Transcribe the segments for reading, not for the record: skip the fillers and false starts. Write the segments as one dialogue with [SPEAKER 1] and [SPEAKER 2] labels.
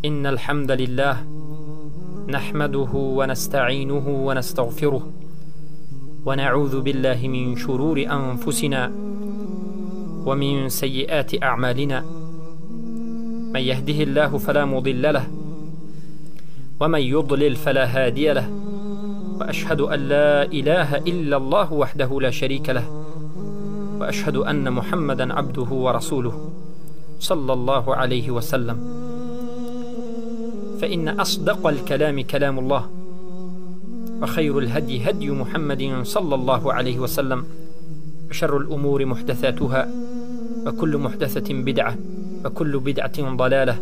[SPEAKER 1] إن الحمد لله نحمده ونستعينه ونستغفره ونعوذ بالله من شرور أنفسنا ومن سيئات أعمالنا. من يهده الله فلا مضل له ومن يضلل فلا هادي له، وأشهد أن لا إله إلا الله وحده لا شريك له، وأشهد أن محمدا عبده ورسوله صلى الله عليه وسلم. فإن أصدق الكلام كلام الله، وخير الهدي هدي محمد صلى الله عليه وسلم، وشر الأمور محدثاتها، وكل محدثة بدعة، وكل بدعة ضلالة،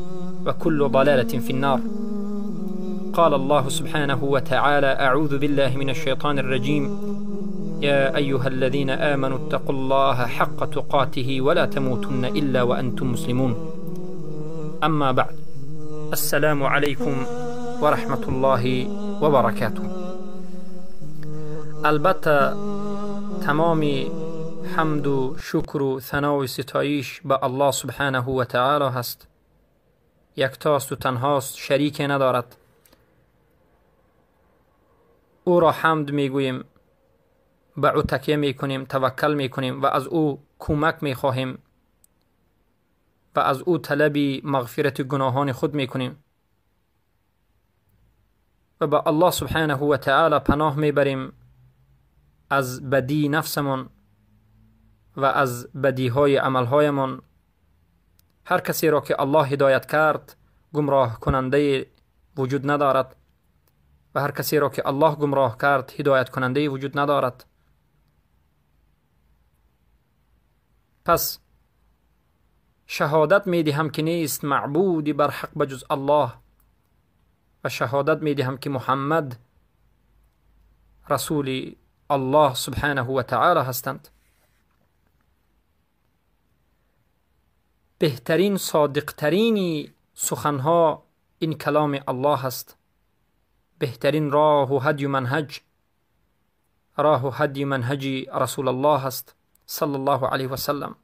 [SPEAKER 1] وكل ضلالة في النار. قال الله سبحانه وتعالى: أعوذ بالله من الشيطان الرجيم: يا أيها الذين آمنوا اتقوا الله حق تقاته ولا تموتن إلا وأنتم مسلمون. أما بعد، السلام عليكم ورحمة الله وبركاته. البته تمام حمد و شکر و ثنا و ستایش به الله سبحانه و تعالی هست. یکتاست و تنهاست، شریک ندارد. او را حمد میگوییم، به او تکیه میکنیم، توکل میکنیم و از او کمک میخواهیم و از او طلب مغفرت گناهان خود میکنیم و به الله سبحانه و تعالی پناه میبریم از بدی نفسمون و از بدیهای عملهایمان. هر کسی را که الله هدایت کرد گمراه کننده وجود ندارد و هر کسی را که الله گمراه کرد هدایت کننده وجود ندارد. پس شهادت می دهم که نیست معبودی بر حق بجز الله و شهادت می دهم که محمد رسول الله سبحانه و تعالی هستند. بهترین صادقترین سخنها این کلام الله هست. بهترین راه و هدی منهج راه و هدی منهج رسول الله هست صلی الله علیه و سلم.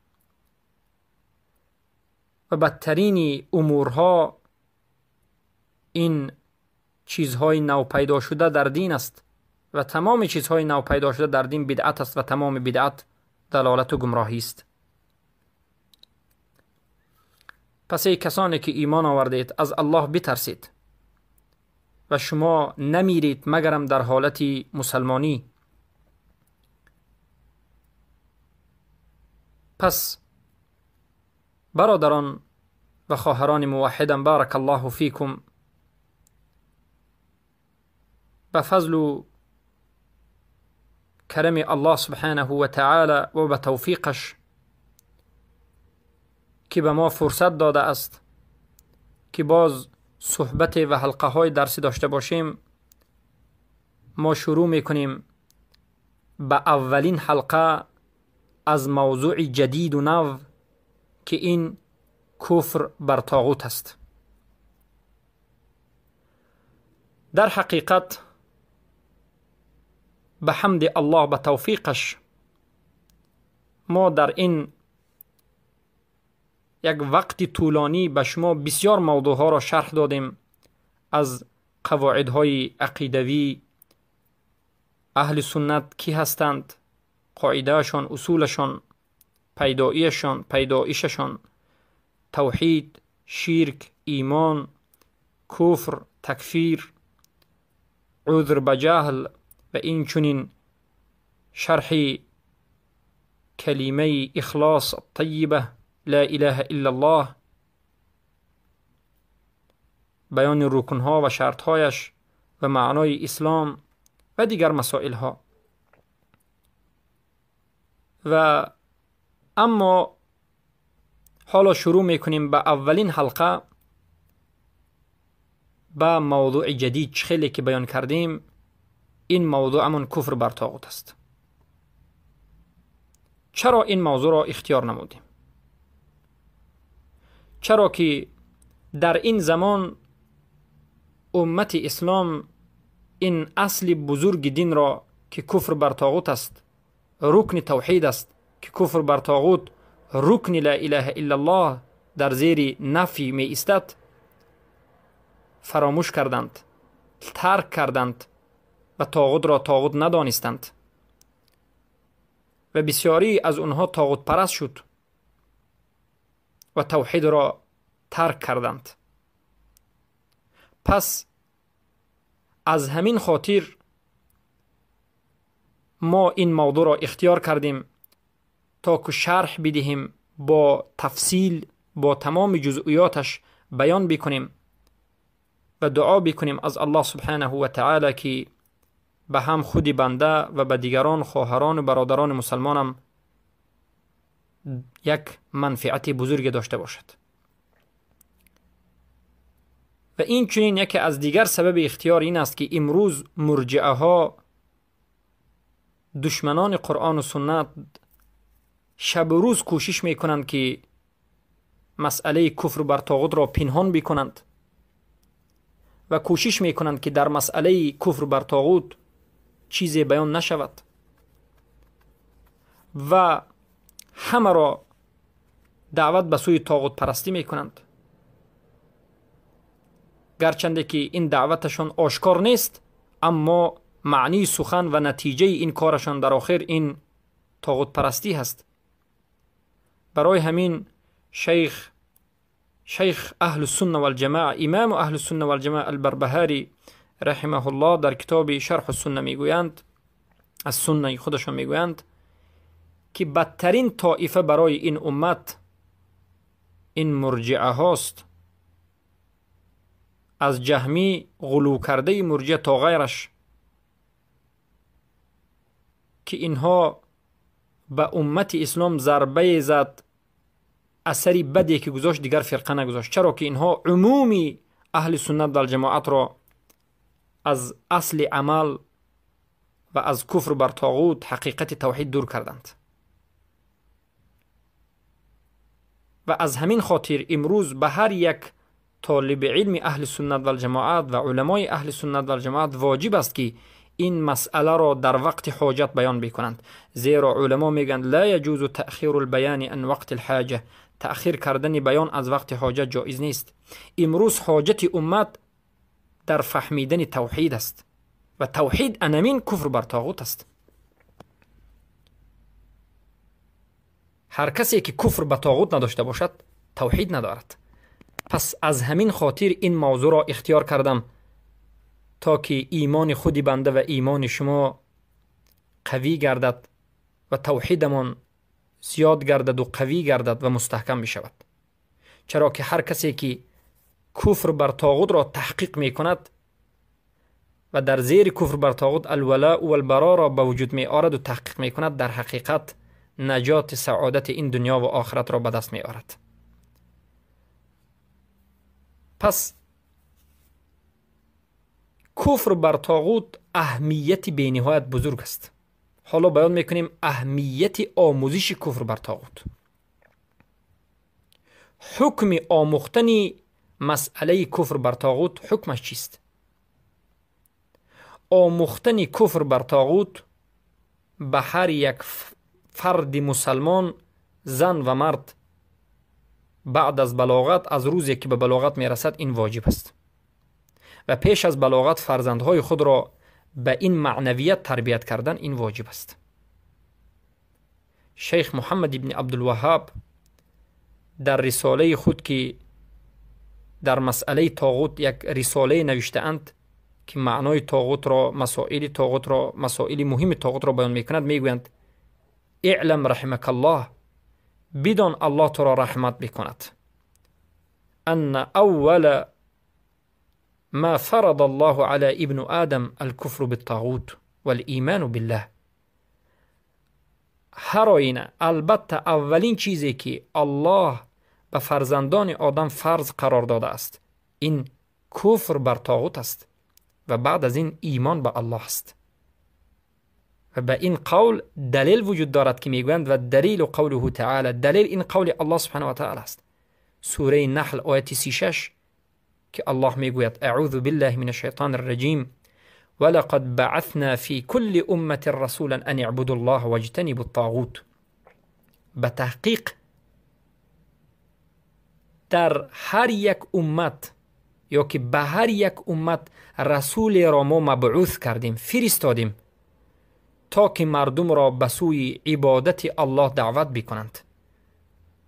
[SPEAKER 1] و بدترین امورها این چیزهای نو پیدا شده در دین است و تمام چیزهای نو پیدا شده در دین بدعت است و تمام بدعت دلالت و گمراهی است. پس ای کسانی که ایمان آوردید از الله بترسید و شما نمیرید مگرم در حالت مسلمانی. پس برادران و خواهران موحدم، بارک الله فیکم، به فضل و کرم الله سبحانه و تعالی و به توفیقش که به ما فرصت داده است که باز صحبت و حلقه های درسی داشته باشیم، ما شروع میکنیم به اولین حلقه از موضوع جدید و نو که این کفر بر طاغوت است. در حقیقت به حمد الله به توفیقش ما در این یک وقت طولانی به شما بسیار موضوعها را شرح دادیم، از قواعدهای عقیدوی اهل سنت کی هستند، قاعدهشان، اصولشان، پیدایششان، پیدایششان، توحید، شرک، ایمان، کفر، تکفیر، عذر به جهل و این چنین شرح کلمه اخلاص طیبه لا اله الا الله، بیان رکنها و شرطهایش و معنای اسلام و دیگر مسائل ها. و اما حالا شروع میکنیم به اولین حلقه، به موضوع جدید خیلی که بیان کردیم. این موضوعمون کفر بر طاغوت است. چرا این موضوع را اختیار نمودیم؟ چرا که در این زمان امت اسلام این اصل بزرگ دین را که کفر بر طاغوت است، رکن توحید است، که کفر بر طاغوت رکن لا اله الا الله در زیر نفی می ایستد، فراموش کردند، ترک کردند و طاغوت را طاغوت ندانستند و بسیاری از اونها طاغوت پرست شد و توحید را ترک کردند. پس از همین خاطر ما این موضوع را اختیار کردیم تا که شرح بدهیم، با تفصیل، با تمام جزئیاتش بیان بکنیم و دعا بکنیم از الله سبحانه و تعالی که به هم خودی بنده و به دیگران خواهران و برادران مسلمانم یک منفعت بزرگ داشته باشد. و این چنین یکی از دیگر سبب اختیار این است که امروز مرجعه ها، دشمنان قرآن و سنت، شب و روز کوشش میکنند که مسئله کفر بر طاغوت را پنهان بکنند و کوشش میکنند که در مسئله کفر بر طاغوت چیزی بیان نشود و همه را دعوت به سوی طاغوت پرستی میکنند، گرچنده که این دعوتشان آشکار نیست، اما معنی سخن و نتیجه این کارشان در آخر این طاغوت پرستی هست. برای همین شیخ اهل السنه والجماعه، امام اهل السنه والجماعه البربهاری رحمه الله در کتاب شرح السنه میگویند، از سنه خودشان میگویند که بدترین طائفه برای این امت این مرجعه هاست، از جهمی غلو کرده مرجع تا غیرش، که اینها به امت اسلام ضربه زد، اثری بدی که گذاشت دیگر فرقه نگذاشت. چرا که اینها عمومی اهل سنت و جماعت را از اصل عمل و از کفر بر طاغوت، حقیقت توحید دور کردند. و از همین خاطر امروز به هر یک طالب علم اهل سنت و جماعت و علمای اهل سنت و جماعت واجب است که این مسئله را در وقت حاجت بیان بکنند، زیرا علما میگن لا یجوز تأخیر البیان عن وقت الحاجه، تأخیر کردن بیان از وقت حاجت جایز نیست. امروز حاجت امت در فهمیدن توحید است و توحید انمین کفر بر طاغوت است. هر کسی که کفر به طاغوت نداشته باشد توحید ندارد. پس از همین خاطر این موضوع را اختیار کردم تا که ایمان خودی بنده و ایمان شما قوی گردد و توحیدمان زیاد گردد و قوی گردد و مستحکم بشود. چرا که هر کسی که کفر بر طاغوت را تحقیق می کند و در زیر کفر بر طاغوت الولاء و البراء را به وجود می آورد و تحقیق می کند، در حقیقت نجات سعادت این دنیا و آخرت را به دست می آورد. پس کفر بر طاغوت اهمیت بی‌نهایت بزرگ است. حالا بیان میکنیم اهمیت آموزش کفر بر طاغوت. حکم آموختن مسئله کفر بر طاغوت حکمش چیست؟ آموختن کفر بر طاغوت به هر یک فرد مسلمان، زن و مرد، بعد از بلاغت، از روزی که به بلاغت میرسد این واجب است و پیش از بلاغت فرزندهای خود را به این معنویت تربیت کردن این واجب است. شیخ محمد ابن عبدالوهاب در رساله خود که در مسئله طاغوت یک رساله نوشته اند که معنای طاغوت را، مسائل مهم طاغوت را بیان میکند، میگویند اعلم رحمك الله، بدان الله تو را رحمت بکند، ان اول ما فرض الله على ابن آدم الكفر بالطاغوت والإيمان بالله. هر آینه البته اولین چیزی که الله به فرزندان آدم فرض قرار داده است این کفر بر طاغوت است و بعد از این ایمان به الله است. و به این قول دلیل وجود دارد که میگویند و دلیل قوله تعالی، دلیل این قول الله سبحانه و تعالی است. سوره نحل آیت 36 که الله میگوید اعوذ بالله من الشیطان الرجیم ولقد بعثنا في كل امه رسولا ان اعبدوا الله واجتنبوا الطاغوت. به تحقیق در هر یک امت یا که به هر یک امت رسول را ما مبعوث کردیم، فرستادیم تا که مردم را به سوی عبادت الله دعوت بکنند،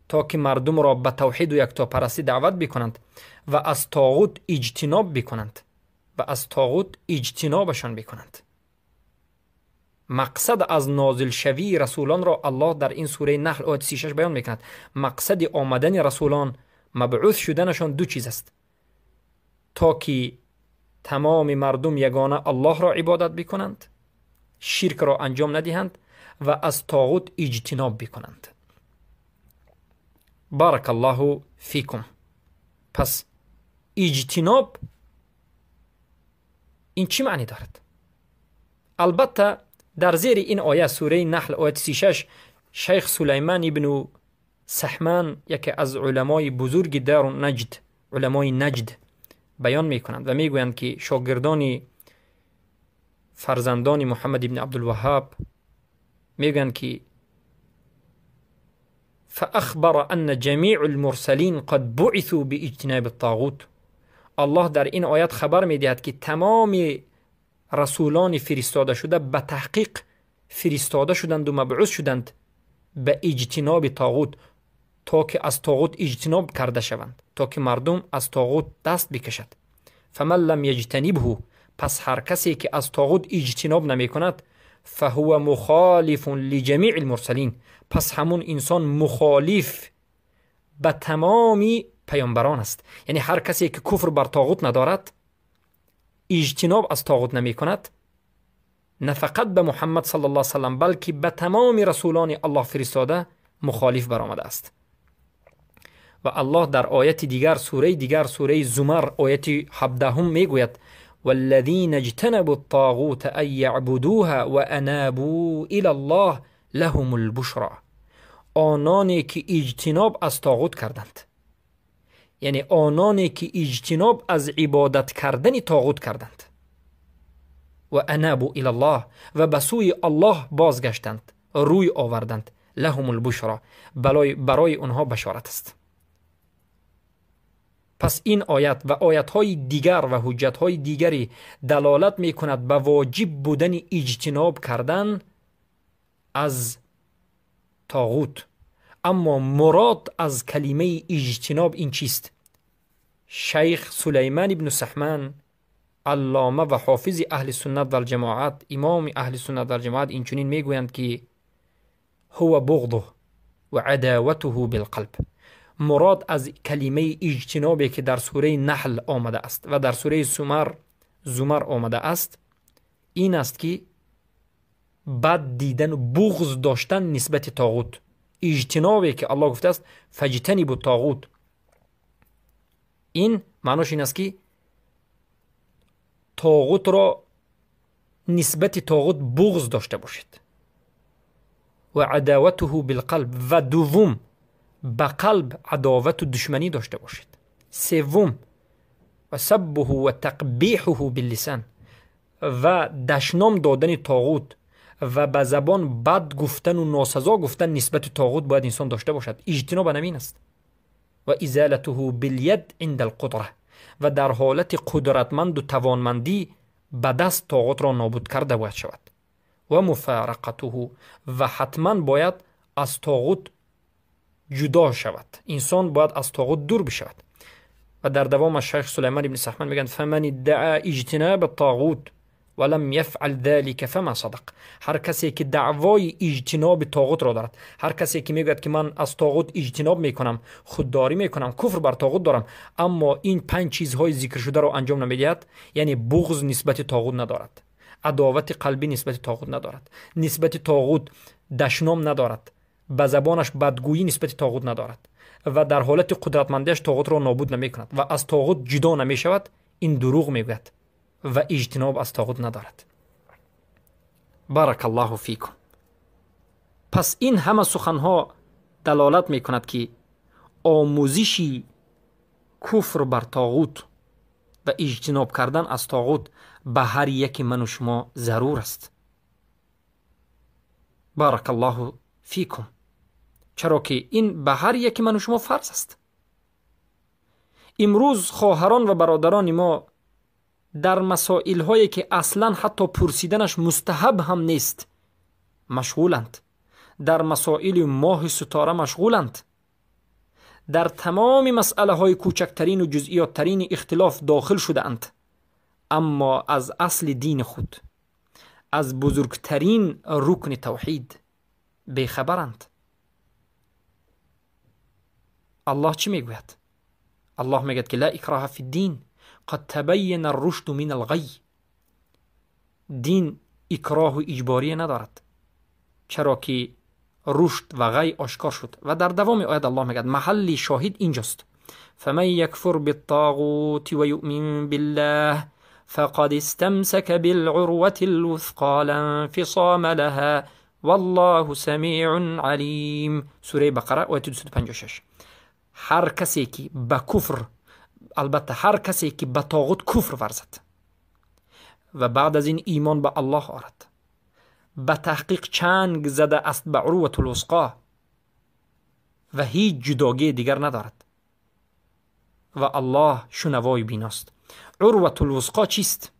[SPEAKER 1] تا که مردم را به توحید و یکتاپرستی دعوت بکنند و از طاغوت اجتناب بکنند و از طاغوت اجتنابشان بکنند. مقصد از نازل شوی رسولان را الله در این سوره نحل آیه 36 بیان میکند. مقصد آمدن رسولان، مبعوث شدنشان دو چیز است: تا که تمام مردم یگانه الله را عبادت بکنند، شرک را انجام ندهند و از طاغوت اجتناب بکنند. بارک الله فیکم. پس اجتناب این چی معنی دارد؟ البته در زیر این آیه سوره نحل آیه 36 شیخ سلیمان ابن سحمان، یکی از علمای بزرگ دار نجد، علمای نجد، بیان میکنند و میگویند که شاگردان فرزندان محمد ابن عبدالوهاب میگویند که فاخبر ان جمیع المرسلین قد بعثوا باجتناب الطاغوت. الله در این آیت خبر میدهد که تمام رسولان فرستاده شده به تحقیق فرستاده شدند و مبعوث شدند به اجتناب طاغوت، تا که از طاغوت اجتناب کرده شوند، تا که مردم از طاغوت دست بکشد. فمن لم یجتنبه، پس هر کسی که از طاغوت اجتناب نمی کند، فهو مخالف لجمیع المرسلین، پس همون انسان مخالف به تمامی پیامبران است. یعنی هر کسی که کفر بر طاغوت ندارد، اجتناب از طاغوت نمی کند، نه فقط به محمد صلی الله علیه وسلم بلکه به تمام رسولان الله فرستاده مخالف برآمده است. و الله در آیت دیگر، سوره زمر آیت 17 میگوید: والذین اجتنبوا الطاغوت ان یعبدوها و انابوا الی الله لهم البشرى. آنانی که اجتناب از طاغوت کردند، یعنی آنانی که اجتناب از عبادت کردن طاغوت کردند، و انابوا الی الله، و به سوی الله بازگشتند، روی آوردند، لهم البشرى، برای آنها بشارت است. پس این آیت و آیت‌های دیگر و حجت‌های دیگری دلالت می‌کند به واجب بودن اجتناب کردن از طاغوت. اما مراد از کلمه اجتناب این چیست؟ شیخ سلیمان ابن سحمان، علامه و حافظ اهل سنت و الجماعت، امام اهل سنت و الجماعت، این چنین میگویند که هو بغضه و عداوته بالقلب. مراد از کلمه اجتنابی که در سوره نحل آمده است و در سوره زمر آمده است، این است که بد دیدن، بغض داشتن نسبت طاغوت. اجتنابی که الله گفته است فاجتنبوا الطاغوت، این معناش این است که طاغوت را نسبت طاغوت بغض داشته باشید. و عداوته بالقلب، و دوم به قلب عداوت و دشمنی داشته باشید. سوم و سبه و تقبیحه باللسان، و دشنام دادن طاغوت و به زبان بد گفتن و ناسزا گفتن نسبت طاغوت باید انسان داشته باشد. اجتناب نمین است. و ازالته بالید عند القدره، و در حالت قدرتمند و توانمندی به دست طاغوت را نابود کرده باید شود. و مفارقته، و حتما باید از طاغوت جدا شود. انسان باید از طاغوت دور بشود. و در دوام شیخ سلیمان ابن سحمان میگن فمن ادعا اجتناب الطاغوت ولم يفعل ذلك فما صدق. هر کسی که دعوای اجتناب طاغوت را دارد، هر کسی که میگوید که من از طاغوت اجتناب میکنم، خودداری میکنم، کفر بر طاغوت دارم، اما این 5 چیزهای ذکر شده را انجام نمیدهد، یعنی بغض نسبت طاغوت ندارد، عداوت قلبی نسبت طاغوت ندارد، نسبت طاغوت دشنام ندارد، به زبانش بدگویی نسبت طاغوت ندارد، و در حالت قدرتمندیش طاغوت را نابود نمیکند و از طاغوت جدا نمیشود، این دروغ میگوید و اجتناب از طاغوت ندارد. بارک الله فیکم. پس این همه سخنها دلالت میکند که آموزشی کفر بر طاغوت و اجتناب کردن از طاغوت به هر یک من و شما ضرور است. بارک الله فیکم. چرا که این به هر یک من و شما فرض است. امروز خواهران و برادران ما در مسائل هایی که اصلا حتی پرسیدنش مستحب هم نیست مشغولند. در مسائل ماه ستاره مشغولند. در تمام مسئله های کوچکترین و جزئیات ترین اختلاف داخل شده اند، اما از اصل دین خود، از بزرگترین رکن توحید بیخبرند. الله چی میگوید؟ الله میگوید که لا اکراه فی الدین قد تبین الرشد من الغی. دین اکراه و اجباری ندارد، چرا که رشد و غی آشکار شد. و در دوام آیت الله میگوید، محل شاهد اینجاست، فمن یکفر بالطاغوت و یؤمن بالله فقد استمسك بالعروة الوثقى لا انفصام لها والله سمیع علیم. سوره بقره آیت 256. هر کسی که به کفر، البته هر کسی که به طاغوت کفر ورزد و بعد از این ایمان به الله آرد، به تحقیق چنگ زده است به عروة الوثقی و هیچ جداگی دیگر ندارد و الله شنوای بیناست. عروة الوثقی چیست؟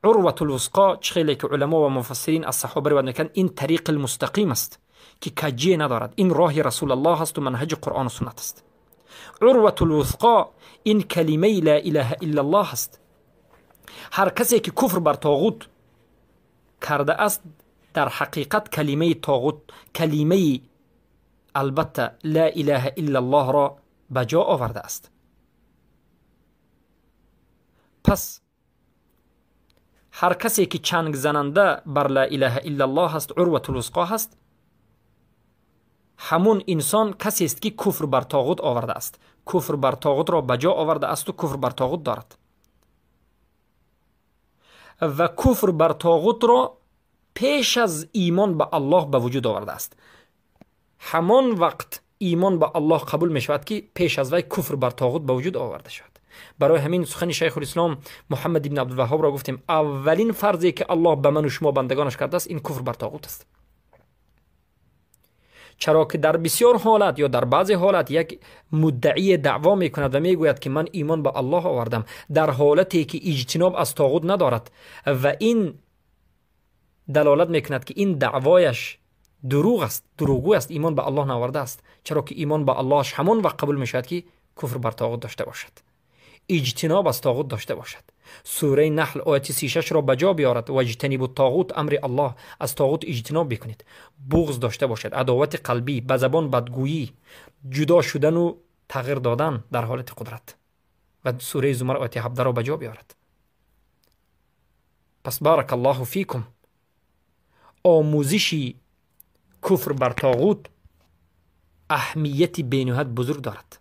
[SPEAKER 1] عروة الوثقی خیلی که علما و مفسرین از صحابه روایت میکنند این طریق المستقیم است که کجی ندارد. این راه رسول الله است و منهج قرآن و سنت است. عروة الوثقی این کلمه لا اله الا الله است. هر کسی که کفر بر طاغوت کرده است در حقیقت کلمه طاغوت، کلمه البته لا اله الا الله را بجا آورده است. پس هر کسی که چنگ زننده بر لا اله الا الله هست، عروة الوثقی هست، همون انسان کسی است که کفر بر طاغوت آورده است، کفر بر طاغوت را بجا آورده است و کفر بر طاغوت دارد و کفر بر طاغوت را پیش از ایمان به الله به وجود آورده است. همان وقت ایمان به الله قبول می شود که پیش از وی کفر بر طاغوت به وجود آورده شود. برای همین سخن شیخ الاسلام محمد ابن عبدالوهاب را گفتیم اولین فرضی که الله به من و شما بندگانش کرده است این کفر بر طاغوت است. چرا که در بسیار حالت یا در بعضی حالت یک مدعی دعوا می کند و می گوید که من ایمان به الله آوردم در حالتی که اجتناب از طاغوت ندارد و این دلالت می کند که این دعوایش دروغ است، دروغگو است، ایمان به الله نآورده است. چرا که ایمان به اللهش همون وقت قبول می شود که کفر بر طاغوت داشته باشد، اجتناب از طاغوت داشته باشد. سوره نحل آیت 36 را بجا بیارد و اجتنبوا الطاغوت، امر الله، از طاغوت اجتناب بکنید. بغض داشته باشد، عداوت قلبی، به زبان بدگویی، جدا شدن و تغییر دادن در حالت قدرت. و سوره زمر آیت 17 را بجا بیارد. پس بارک الله فیکم، آموزشی کفر بر طاغوت اهمیت بینهایت بزرگ دارد.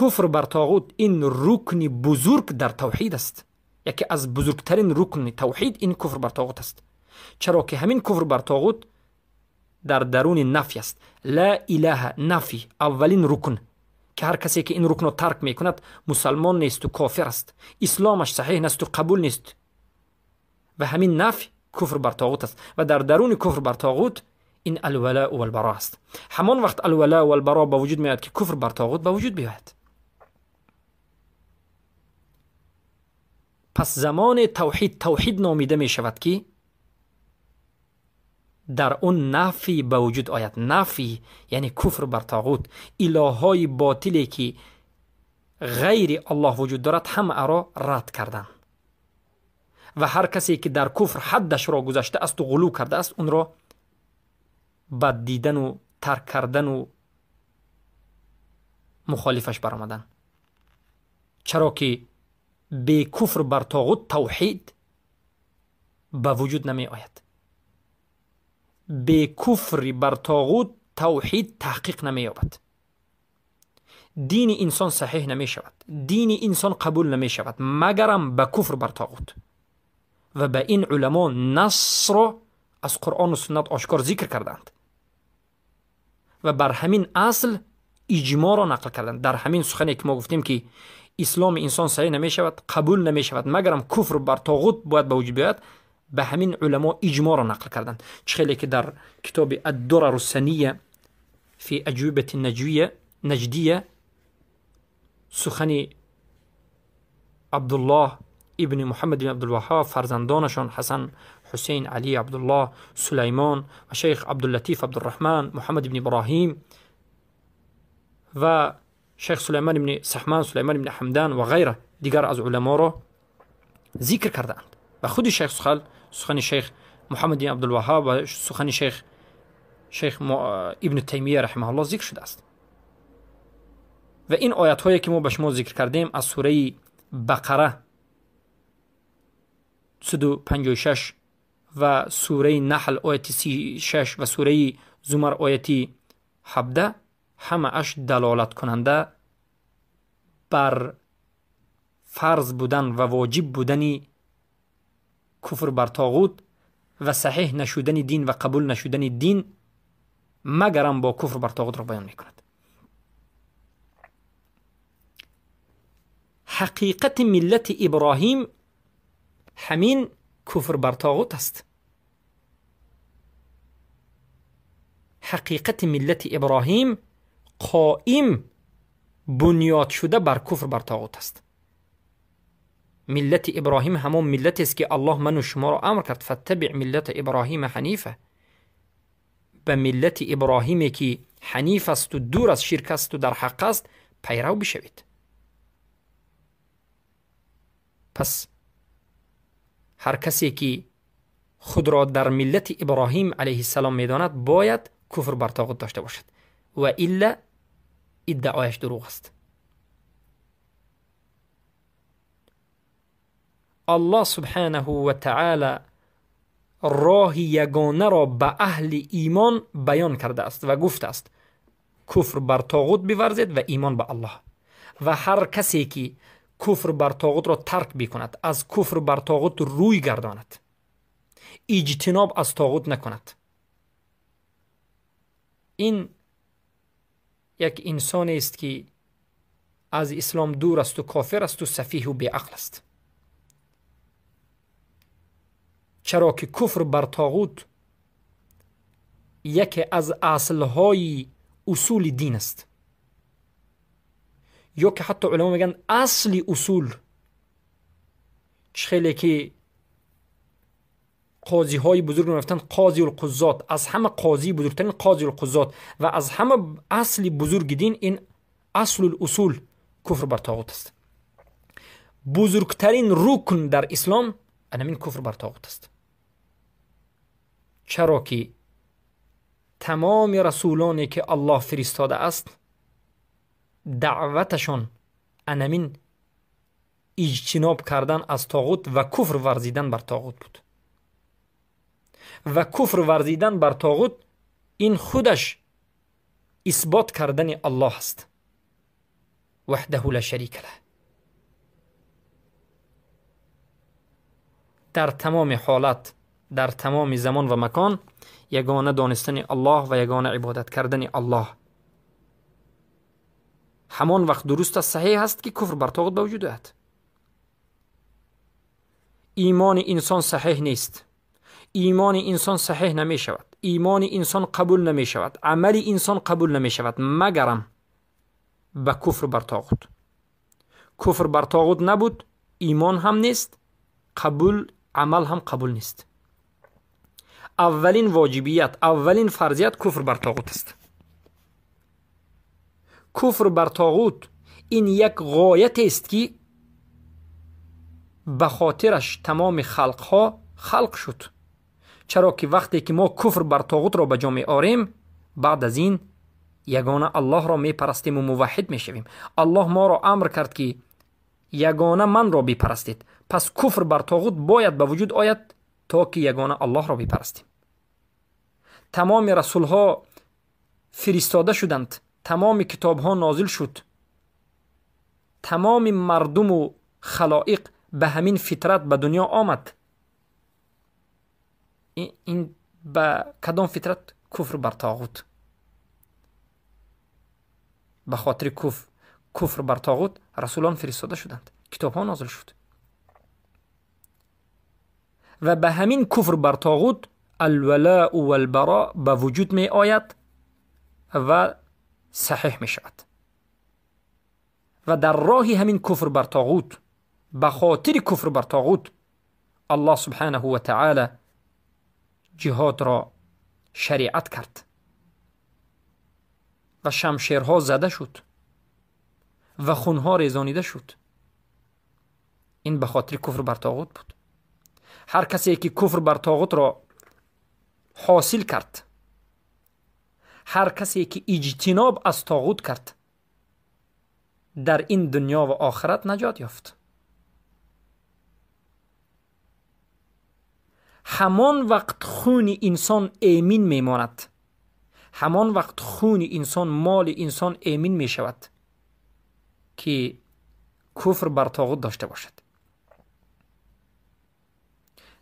[SPEAKER 1] کفر بر طاغوت این رکن بزرگ در توحید است. یکی از بزرگترین رکن توحید این کفر بر طاغوت است. چرا که همین کفر بر طاغوت در درون نفی است. لا اله نفی، اولین رکن که هر کسی که این رکن رو ترک می کند مسلمان نیست و کافر است، اسلامش صحیح نیست و قبول نیست. و همین نفی کفر بر طاغوت است. و در درون کفر بر طاغوت این الولاء و البراء است. همان وقت الولاء و البراء با وجود میاد که کفر بر طاغوت با وجود بیاید. پس زمان توحید نامیده می شود که در اون نفی به وجود آید. نفی یعنی کفر بر طاغوت، الههای باطلی که غیر الله وجود دارد همه را رد کردن و هر کسی که در کفر حدش را گذشته است و غلو کرده است اون را بد دیدن و ترک کردن و مخالفش برآمدن. چرا که به کفر بر طاغوت توحید به وجود نمی آید. به کفر بر طاغوت توحید تحقیق نمی یابد. دین انسان صحیح نمی شود، دین انسان قبول نمی شود مگرم به کفر بر طاغوت. و به این علما نص را از قرآن و سنت آشکار ذکر کردند و بر همین اصل اجماع را نقل کردند. در همین سخنی که ما گفتیم که اسلام انسان صحیح نمی شود، قبول نمی شود مگرم کفر بر طاغوت باید به وجود بیاید، به همین علما اجماع را نقل کردند. چخیلی که در کتاب الدرر السنیه فی اجوبه النجویه نجدیه، سخن عبدالله ابن محمد بن عبدالوهاب، فرزندانشان حسن، حسین، علی، عبدالله، سلیمان و شیخ عبداللطیف عبدالرحمن، محمد بن ابراهیم و شیخ سلیمان بن سحمان، سلیمان بن حمدان و غیره دیگر از علما را ذکر کردند. و خود شیخ سخن شیخ محمد بن عبدالوهاب و سخن شیخ ابن تیمیه رحمه الله ذکر شده است. و این آیات هایی که ما به شما ذکر کردیم از سوره بقره 156 و سوره نحل آیت 36 و سوره زمر آیت 17 همه اش دلالت کننده بر فرض بودن و واجب بودن کفر بر طاغوت و صحیح نشودن دین و قبول نشودن دین مگرم با کفر بر طاغوت را بیان میکند. حقیقت ملت ابراهیم همین کفر بر طاغوت است. حقیقت ملت ابراهیم قائم بنیاد شده بر کفر بر طاغوت است. ملت ابراهیم همون ملت است که الله من و شما را امر کرد فتبع ملت ابراهیم حنیفه. به ملت ابراهیمی که حنیف است و دور از شرک است و در حق است پیرو بشوید. پس هر کسی که خود را در ملت ابراهیم علیه السلام میداند باید کفر بر طاغوت داشته باشد و الا ادعایش دروغ است. الله سبحانه و تعالی راه یگانه را به اهل ایمان بیان کرده است و گفته است کفر بر طاغوت بورزید و ایمان به الله. و هر کسی که کفر بر طاغوت را ترک بکند، از کفر بر طاغوت روی گرداند، اجتناب از طاغوت نکند، این یک انسان است که از اسلام دور است و کافر است و سفیه و بیعقل است. چرا که کفر بر طاغوت یکی از اصلهای اصول دین است، یا که حتی علما میگن اصلی اصول. خیلی که قاضی های بزرگ رفتن قاضی القضات، از همه قاضی بزرگترین قاضی القضات و از همه اصلی بزرگ دین این اصل الاصول کفر بر طاغوت است. بزرگترین رکن در اسلام همین کفر بر طاغوت است. چرا که تمام رسولانی که الله فرستاده است دعوتشان همین اجتناب کردن از طاغوت و کفر ورزیدن بر طاغوت بود. و کفر ورزیدن بر طاغوت این خودش اثبات کردن الله است وحده لا شریک له. در تمام حالت، در تمام زمان و مکان یگانه دانستن الله و یگانه عبادت کردن الله. همان وقت درست است، صحیح است که کفر بر طاغوت به وجود آید. ایمان انسان صحیح نیست، ایمان انسان صحیح نمی شود، ایمان انسان قبول نمی شود، عمل انسان قبول نمی شود مگرم به کفر بر طاغوت. کفر بر طاغوت نبود، ایمان هم نیست، قبول عمل هم قبول نیست. اولین واجبیت، اولین فرضیت کفر بر طاغوت است. کفر بر طاغوت این یک غایت است که به خاطرش تمام خلقها خلق شد. چرا که وقتی که ما کفر بر طاغوت را به جا می آوریم، بعد از این یگانه الله را می پرستیم و موحد می شویم. الله ما را امر کرد که یگانه من را بپرستید، پس کفر بر طاغوت باید به وجود آید تا که یگانه الله را بپرستیم. تمام رسول ها فرستاده شدند، تمام کتاب ها نازل شد، تمام مردم و خلائق به همین فطرت به دنیا آمد. این به کدام فطرت؟ کفر بر طاغوت. به خاطر کفر بر طاغوت رسولان فرستاده شدند، کتاب ها نازل شد و به همین کفر بر طاغوت الولاء والبراء به وجود می آید و صحیح می شود. و در راه همین کفر بر طاغوت، به خاطر کفر بر طاغوت، الله سبحانه و تعالی جهاد را شریعت کرد و شمشیرها زده شد و خونها ریزانیده شد. این به خاطر کفر بر طاغوت بود. هر کسی که کفر بر طاغوت را حاصل کرد، هر کسی که اجتناب از طاغوت کرد، در این دنیا و آخرت نجات یافت. همان وقت خون انسان امین میماند، همان وقت خون انسان، مال انسان امین می شود که کفر بر طاغوت داشته باشد.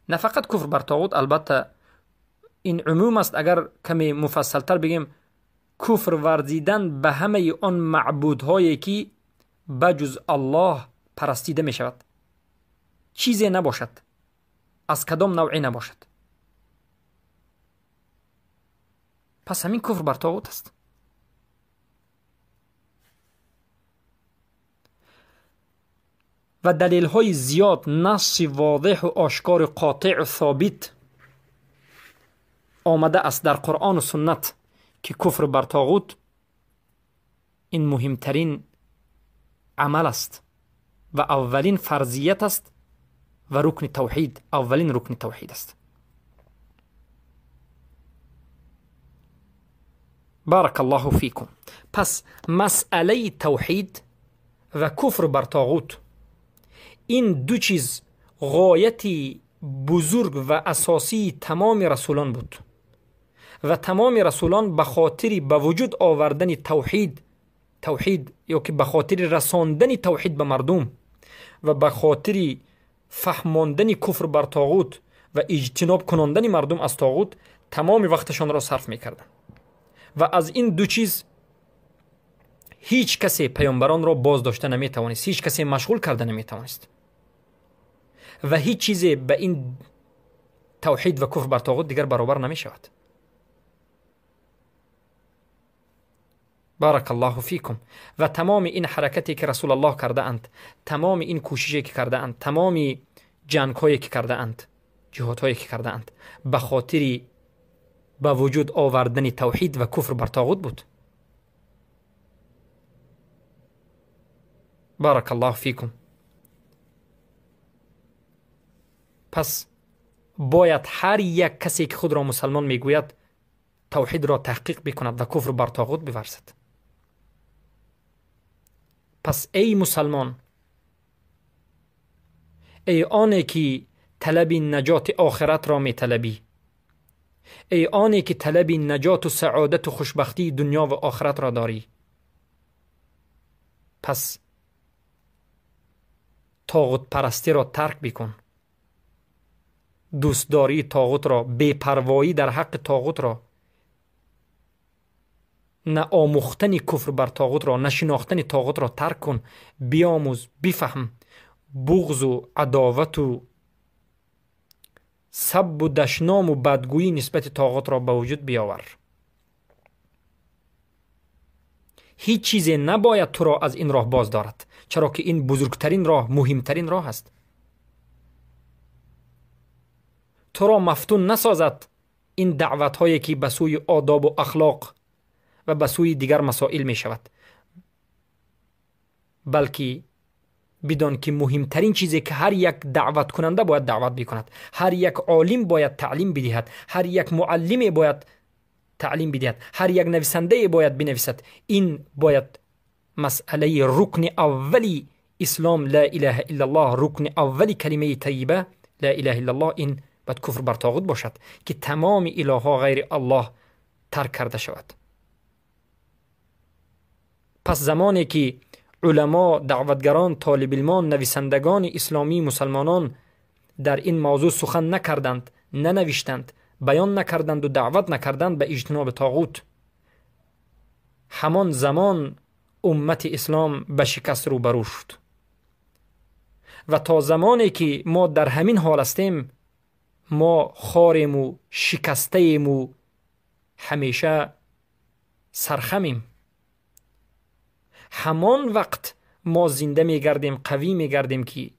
[SPEAKER 1] نه فقط کفر بر طاغوت، البته این عموم است. اگر کمی مفصل تر بگیم، کفر ورزیدن به همه آن معبودهایی که بجز الله پرستیده می شود، چیزی نباشد، از کدام نوعی نباشد. پس همین کفر بر طاغوت است. و دلیل های زیاد، نص واضح و آشکار قاطع و ثابت آمده است در قرآن و سنت که کفر بر طاغوت این مهمترین عمل است و اولین فرضیت است و رکن توحید، اولین رکن توحید است. بارک الله فیکم. پس مسئله توحید و کفر بر طاغوت، این دو چیز غایت بزرگ و اساسی تمام رسولان بود و تمام رسولان به خاطر به وجود آوردن توحید یا که به خاطر رساندن توحید به مردم و به خاطر فهماندن کفر بر طاغوت و اجتناب کناندن مردم از طاغوت تمام وقتشان را صرف می‌کردند. و از این دو چیز هیچ کسی پیامبران را باز داشته نمی‌توانست، هیچ کسی مشغول کرده نمی‌توانست و هیچ چیزی به این توحید و کفر بر طاغوت دیگر برابر نمی‌شود. بارک الله فیکم. و تمام این حرکتی که رسول الله کرده اند، تمام این کوششی که کرده اند، تمام جنگ‌هایی که کرده اند، جهادهایی که کرده اند، به خاطر به وجود آوردن توحید و کفر بر طاغوت بود. بارک الله فیکم. پس باید هر یک کسی که خود را مسلمان میگوید توحید را تحقیق بکند و کفر بر طاغوت بورزد. پس ای مسلمان، ای آنی که طلب نجات آخرت را می طلبی، ای آنی که طلب نجات و سعادت و خوشبختی دنیا و آخرت را داری، پس طاغوت پرستی را ترک بکن. دوستداری طاغوت را، بی‌پروایی در حق طاغوت را، نه آموختن کفر بر طاغوت را، نه شناختن طاغوت را ترک کن. بیاموز، بفهم. بغض و عداوت و سب و دشنام و بدگویی نسبت طاغوت را به وجود بیاور. هیچ چیزی نباید تو را از این راه باز دارد، چرا که این بزرگترین راه، مهمترین راه است. تو را مفتون نسازد این دعوت هایی که به سوی آداب و اخلاق و به سوی دیگر مسائل می شود، بلکه بدان که مهمترین چیزی که هر یک دعوت کننده باید دعوت بکند، هر یک عالم باید تعلیم بدهد، هر یک معلم باید تعلیم بدهد، هر یک نویسنده باید بنویسد، این باید مسئله رکن اولی اسلام، لا اله الا الله، رکن اولی کلمه طیبه لا اله الا الله، این باید کفر بر طاغوت باشد که تمام الهها غیر الله ترک کرده شود. پس زمانی که علما، دعوتگران، طالب علمان، نویسندگان اسلامی، مسلمانان در این موضوع سخن نکردند، ننوشتند، بیان نکردند و دعوت نکردند به اجتناب طاغوت، همان زمان امت اسلام به شکست روبرو شد. و تا زمانی که ما در همین حال هستیم، ما خاریم و شکستیم و همیشه سرخمیم. همان وقت ما زنده میگردیم، قوی میگردیم که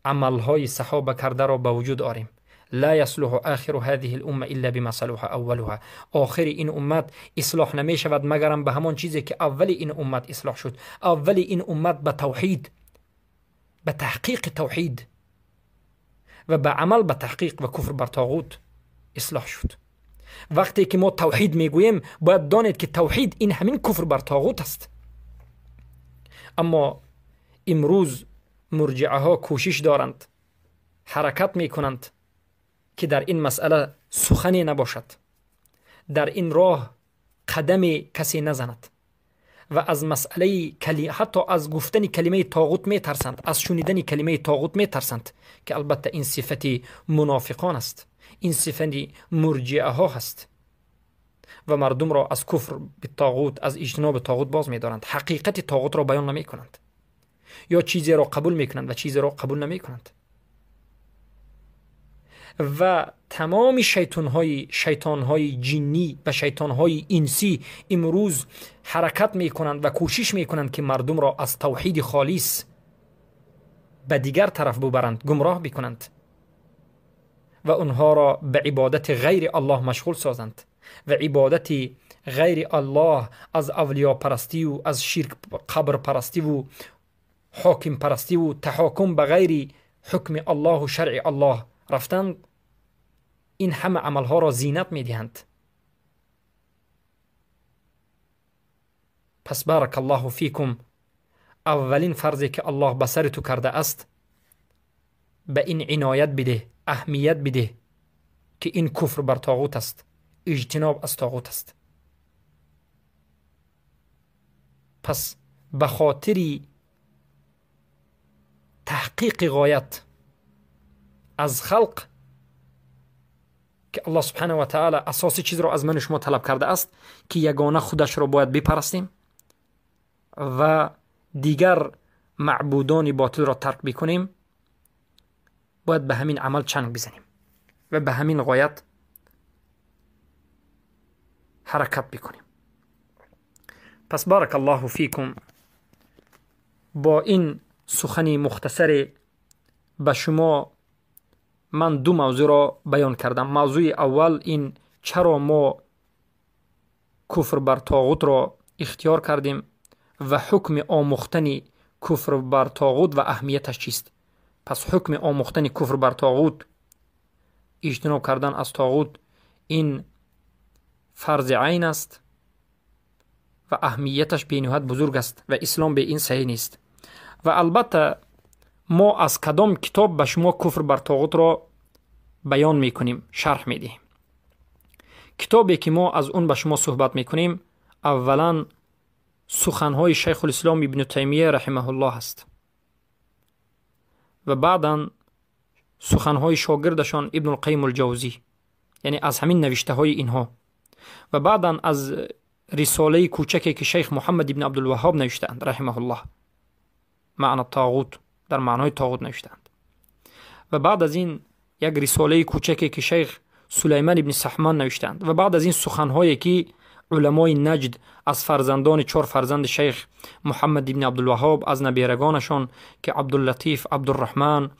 [SPEAKER 1] عملهای صحابه کرده را به وجود آریم. لا يصلح آخر هذه الامه الا بما صلح اولها. آخر این امت اصلاح نمی شود مگرم به همان چیزی که اول این امت اصلاح شد. اول این امت به توحید، به تحقیق توحید و به عمل به تحقیق و کفر بر طاغوت اصلاح شد. وقتی که ما توحید میگوییم باید دانید که توحید این همین کفر بر طاغوت است. اما امروز مرجعه ها کوشش دارند، حرکت میکنند که در این مسئله سخنی نباشد، در این راه قدم کسی نزند و از مسئله حتی از گفتن کلمه طاغوت میترسند، از شنیدن کلمه طاغوت میترسند که البته این صفت منافقان است، این صفت مرجعه ها هست و مردم را از کفر به طاغوت، از اجتناب طاغوت باز می‌دارند. حقیقت طاغوت را بیان نمی‌کنند، یا چیزی را قبول می‌کنند و چیزی را قبول نمی‌کنند. و تمام شیطان‌های جنی و شیطان‌های انسی امروز حرکت می‌کنند و کوشش می‌کنند که مردم را از توحید خالص به دیگر طرف ببرند، گمراه بکنند و اونها را به عبادت غیر الله مشغول سازند و عبادت غیر الله از اولیاء پرستی و از شرک قبر پرستی و حاکم پرستی و تحاکم به غیر حکم الله و شرع الله رفتن، این همه عملها را زینت می دهند. پس بارک الله فیکم، اولین فرضی که الله به سر تو کرده است به این عنایت بده، اهمیت بده که این کفر بر طاغوت است، اجتناب از طاغوت است. پس به خاطر تحقیق غایت از خلق که الله سبحانه و تعالی اساسی چیز را از من و شما طلب کرده است که یگانه خودش را باید بپرستیم و دیگر معبودان باطل را ترک بکنیم، باید به همین عمل چنگ بزنیم و به همین غایت حرکت بکنیم. پس بارک الله فیکم، با این سخنی مختصر به شما من دو موضوع را بیان کردم. موضوع اول این چرا ما کفر بر طاغوت را اختیار کردیم و حکم آموختن کفر بر طاغوت و اهمیتش چیست. پس حکم آموختن کفر بر طاغوت، اجتناب کردن از طاغوت، این فرض عین است و اهمیتش به نهایت بزرگ است و اسلام به این صحیح نیست. و البته ما از کدام کتاب به شما کفر بر طاغوت را بیان میکنیم، شرح میدیم. کتابی که ما از اون به شما صحبت میکنیم اولا سخنهای شیخ الاسلام ابن تیمیه رحمه الله است و بعدا سخنهای شاگردشان ابن القیم الجوزی، یعنی از همین نوشته های اینها، و بعدا از رساله کوچکی که شیخ محمد ابن عبدالوهاب نوشتند رحمه الله، معنی الطاغوت، در معنای طاغوت نوشتند. و بعد از این یک رساله کوچکی که شیخ سلیمان ابن سحمان نوشتند و بعد از این سخنهایی که علمای نجد از فرزندان 4 فرزند شیخ محمد ابن عبدالوهاب از نبیرگانشان که عبداللطیف، عبدالرحمن،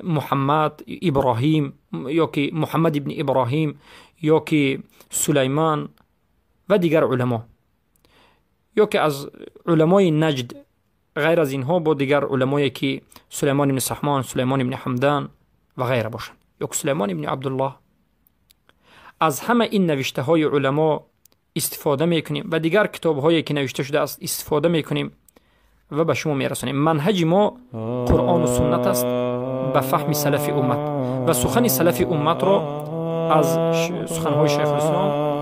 [SPEAKER 1] محمد، ابراهیم، یا که محمد ابن ابراهیم، یا که سلیمان و دیگر علما، یا که از علمای نجد غیر از اینها با دیگر علمایی که سلیمان ابن سحمان، سلیمان ابن حمدان و غیره باشند، یا که سلیمان ابن عبدالله، از همه این نوشته های علما استفاده میکنیم و دیگر کتاب هایی که نوشته شده است استفاده میکنیم و به شما میرسونیم. منهج ما قرآن و سنت است به فهم سلف امت و سخن سلف امت را از سخنهای شیخ الاسلام